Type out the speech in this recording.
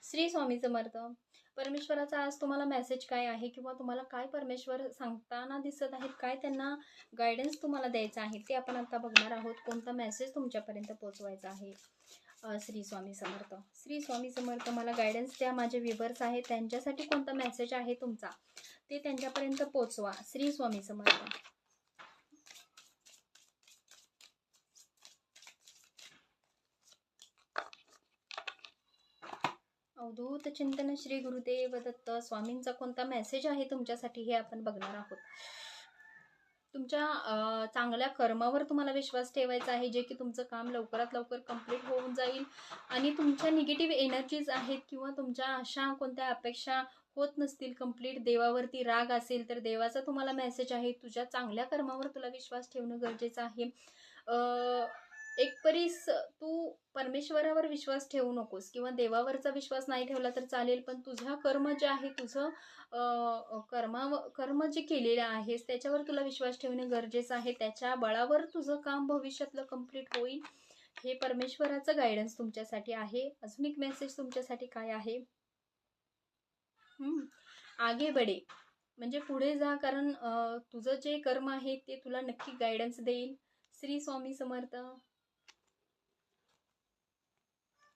श्री स्वामी समर्थ. परमेश्वराचा आज तुम्हाला मेसेज काय आहे किंवा तुम्हाला काय परमेश्वर सांगताना दिसत आहेत, काय त्यांना गायडन्स तुम्हाला द्यायचं आहे ते आपण आता बघणार आहोत. कोणता मेसेज तुमच्यापर्यंत पोहोचवायचा आहे. श्री स्वामी समर्थ. श्री स्वामी समर्थ, मला गायडन्स द्या. माझे व्ह्यूअर्स आहेत त्यांच्यासाठी कोणता मेसेज आहे तुमचा ते त्यांच्यापर्यंत पोहोचवा. श्री स्वामी समर्थ. अवधूत चिंतन श्री गुरुदेव दत्त स्वामींचा कोणता मेसेज आहे तुमच्यासाठी हे आपण बघणार आहोत. तुमच्या चांगल्या कर्मावर तुम्हाला विश्वास ठेवायचा आहे, जे की तुमचं काम लवकरात लवकर कंप्लीट होऊन जाईल. आणि तुमच्या निगेटिव्ह एनर्जीज आहेत किंवा तुमच्या अशा कोणत्या अपेक्षा होत नसतील कंप्लीट, देवावरती राग असेल तर देवाचा तुम्हाला मेसेज आहे, तुझ्या चांगल्या कर्मावर तुला विश्वास ठेवणं गरजेचं आहे. एक परीस तू परमेश्वरावर विश्वास ठेवू नकोस किंवा देवावरचा विश्वास नाही ठेवला तर चालेल, पण तुझा कर्म जे आहे, तुझं कर्म जे केलेलं आहेस त्याच्यावर तुला विश्वास ठेवणे गरजेचं आहे. त्याच्या बळावर तुझं काम भविष्यातलं कंप्लीट होईल. हे परमेश्वराचं गायडन्स तुमच्यासाठी आहे. अजून एक मेसेज तुमच्यासाठी काय आहे, आगे बढे म्हणजे पुढे जा, कारण तुझं जे कर्म आहे ते तुला नक्की गायडन्स देईल. श्री स्वामी समर्थ.